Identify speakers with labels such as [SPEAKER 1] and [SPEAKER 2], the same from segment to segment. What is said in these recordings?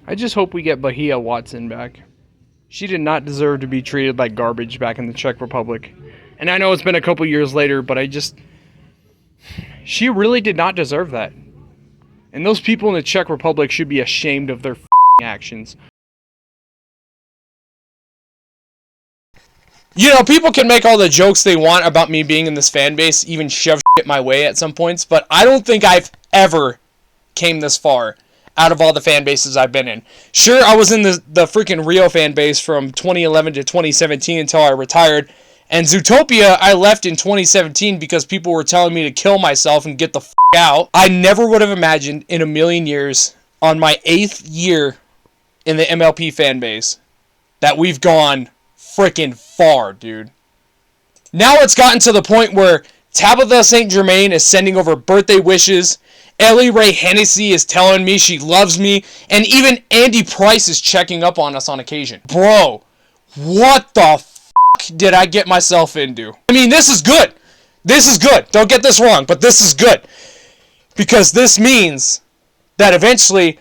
[SPEAKER 1] I just hope we get Bahia Watson back. She did not deserve to be treated like garbage back in the Czech Republic. And I know it's been a couple years later, but she really did not deserve that. And those people in the Czech Republic should be ashamed of their actions.
[SPEAKER 2] You know, people can make all the jokes they want about me being in this fan base, even shove shit my way at some points, but I don't think I've ever came this far out of all the fan bases I've been in. Sure, I was in the freaking Rio fan base from 2011 to 2017 until I retired, and Zootopia I left in 2017 because people were telling me to kill myself and get the out. I never would have imagined in a million years, on my 8th year in the MLP fan base, that we've gone freaking far, dude. Now it's gotten to the point where Tabitha St. Germain is sending over birthday wishes, Ellie Ray Hennessy is telling me she loves me, and even Andy Price is checking up on us on occasion. Bro, what the f*** did I get myself into? I mean, this is good. This is good. Don't get this wrong, but this is good. Because this means that eventually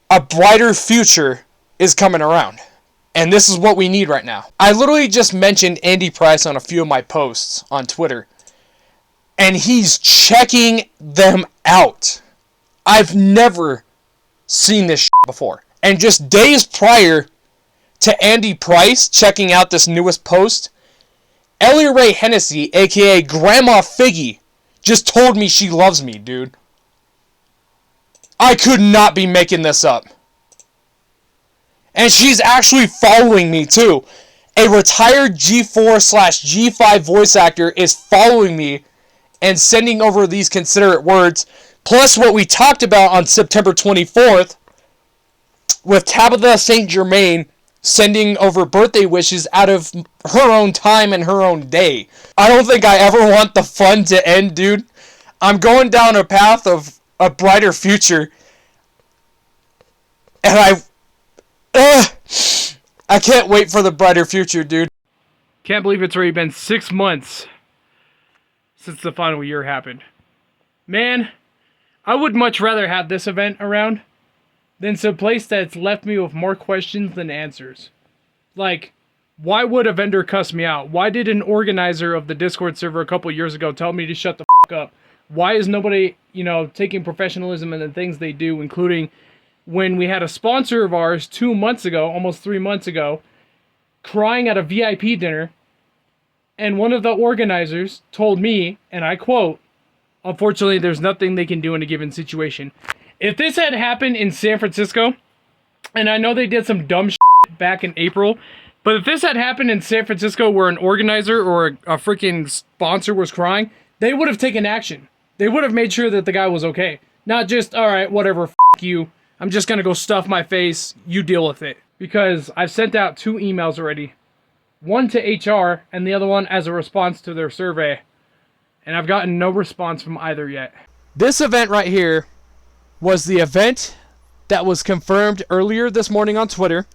[SPEAKER 2] a brighter future is coming around. And this is what we need right now. I literally just mentioned Andy Price on a few of my posts on Twitter. And he's checking them out. I've never seen this shit before. And just days prior to Andy Price checking out this newest post, Ellie Ray Hennessy, aka Grandma Figgy, just told me she loves me, dude. I could not be making this up. And she's actually following me too. A retired G4/G5 voice actor is following me and sending over these considerate words, plus what we talked about on September 24th with Tabitha St. Germain sending over birthday wishes out of her own time and her own day. I don't think I ever want the fun to end, dude. I'm going down a path of a brighter future, and I can't wait for the brighter future, dude.
[SPEAKER 1] Can't believe it's already been 6 months since the final year happened. Man, I would much rather have this event around than some place that's left me with more questions than answers. Like, why would a vendor cuss me out? Why did an organizer of the Discord server a couple years ago tell me to shut the f*** up? Why is nobody, taking professionalism in the things they do, including when we had a sponsor of ours 2 months ago, almost 3 months ago, crying at a VIP dinner, and one of the organizers told me, and I quote, "Unfortunately, there's nothing they can do in a given situation." If this had happened in San Francisco, and I know they did some dumb shit back in April, but if this had happened in San Francisco where an organizer or a freaking sponsor was crying, they would have taken action. They would have made sure that the guy was okay. Not just, all right, whatever, f*** you. I'm just going to go stuff my face. You deal with it. Because I've sent out 2 emails already. One to HR and the other one as a response to their survey. And I've gotten no response from either yet.
[SPEAKER 2] This event right here was the event that was confirmed earlier this morning on Twitter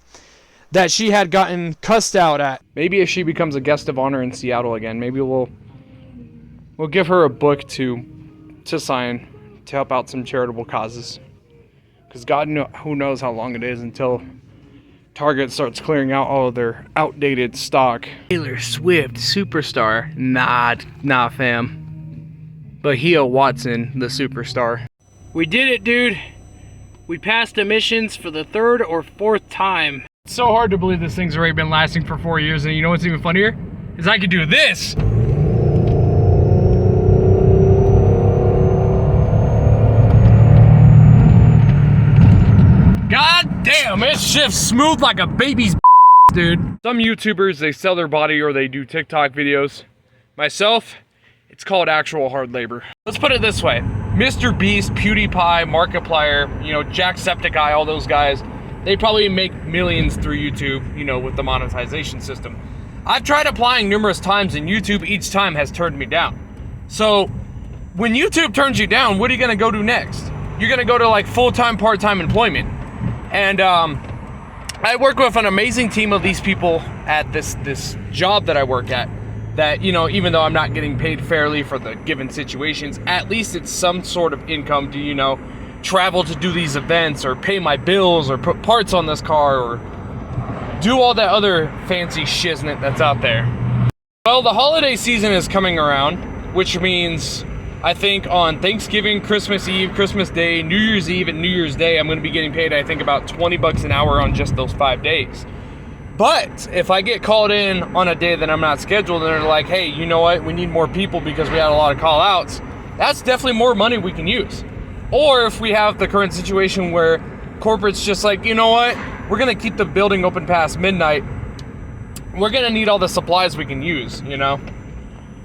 [SPEAKER 2] that she had gotten cussed out at.
[SPEAKER 1] Maybe if she becomes a guest of honor in Seattle again, maybe we'll give her a book to sign to help out some charitable causes. Because who knows how long it is until Target starts clearing out all of their outdated stock. Taylor Swift, superstar. Nah, fam. Bahia Watson, the superstar. We did it, dude. We passed emissions for the 3rd or 4th time. It's so hard to believe this thing's already been lasting for 4 years, and you know what's even funnier? Is I could do this! God damn, it shifts smooth like a baby's dude. Some YouTubers, they sell their body or they do TikTok videos. Myself, it's called actual hard labor. Let's put it this way. Mr. Beast, PewDiePie, Markiplier, Jacksepticeye, all those guys, they probably make millions through YouTube, with the monetization system. I've tried applying numerous times and YouTube each time has turned me down. So when YouTube turns you down, what are you gonna go do next? You're gonna go to like full-time, part-time employment. And I work with an amazing team of these people at this job that I work at. That, even though I'm not getting paid fairly for the given situations, at least it's some sort of income to,
[SPEAKER 2] travel to do these events or pay my bills or put parts on this car or do all that other fancy shiznit that's out there. Well, the holiday season is coming around, which means I think on Thanksgiving, Christmas Eve, Christmas Day, New Year's Eve, and New Year's Day, I'm going to be getting paid, I think, about $20 an hour on just those 5 days. But if I get called in on a day that I'm not scheduled and they're like, hey, you know what, we need more people because we had a lot of call outs, that's definitely more money we can use. Or if we have the current situation where corporate's just like, you know what, we're going to keep the building open past midnight, we're going to need all the supplies we can use, you know?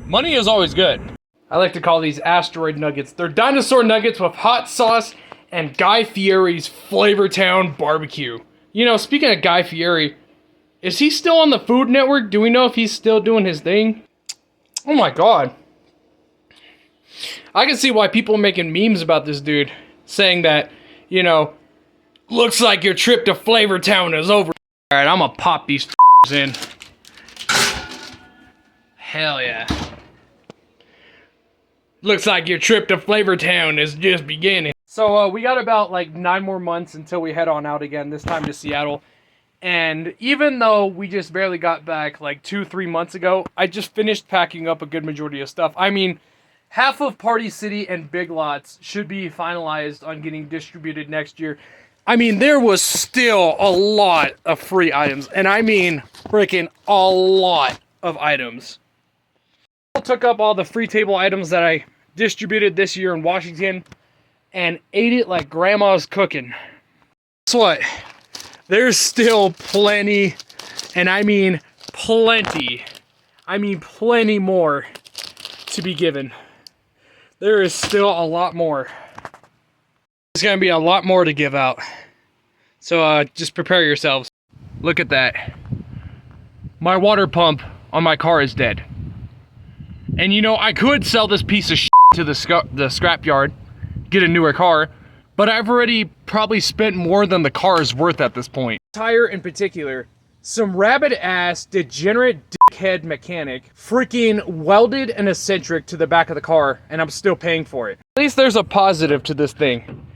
[SPEAKER 2] Money is always good. I like to call these asteroid nuggets. They're dinosaur nuggets with hot sauce and Guy Fieri's Flavortown barbecue. You know, speaking of Guy Fieri, is he still on the Food Network? Do we know if he's still doing his thing? Oh my god. I can see why people are making memes about this dude. Saying that, you know, looks like your trip to Flavortown is over. Alright, I'm gonna pop these in. Hell yeah. Looks like your trip to Flavortown is just beginning. So we got about like 9 more months until we head on out again, this time to Seattle. And even though we just barely got back like 2-3 months ago, I just finished packing up a good majority of stuff. I mean, half of Party City and Big Lots should be finalized on getting distributed next year. I mean, there was still a lot of free items. And I mean, freaking a lot of items. I took up all the free table items that I distributed this year in Washington and ate it like grandma's cooking. Guess what? There's still plenty, and I mean plenty more to be given. There is still a lot more. There's gonna be a lot more to give out. So just prepare yourselves. Look at that. My water pump on my car is dead. And you know, I could sell this piece of shit to the scrapyard, get a newer car, but I've already probably spent more than the car is worth at this point. Tire in particular, some rabid-ass, degenerate dickhead mechanic freaking welded an eccentric to the back of the car, and I'm still paying for it. At least there's a positive to this thing.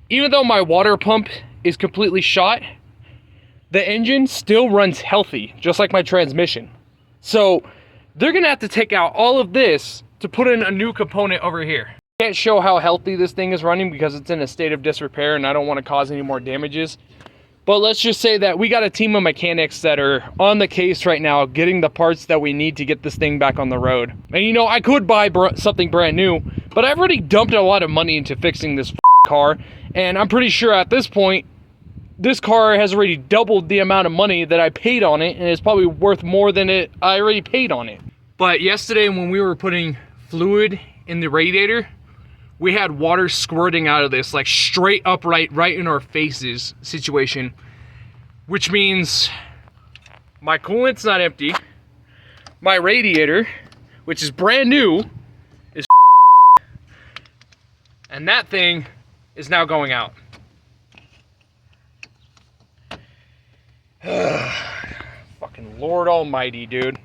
[SPEAKER 2] Even though my water pump is completely shot, the engine still runs healthy, just like my transmission. So they're gonna have to take out all of this to put in a new component over here. I can't show how healthy this thing is running because it's in a state of disrepair and I don't want to cause any more damages. But let's just say that we got a team of mechanics that are on the case right now, getting the parts that we need to get this thing back on the road. And you know, I could buy something brand new, but I've already dumped a lot of money into fixing this car. And I'm pretty sure at this point, this car has already doubled the amount of money that I paid on it, and it's probably worth more than I already paid on it. But yesterday when we were putting fluid in the radiator, we had water squirting out of this, like straight upright, right in our faces situation. Which means my coolant's not empty. My radiator, which is brand new, is and that thing is now going out. Fucking Lord Almighty, dude.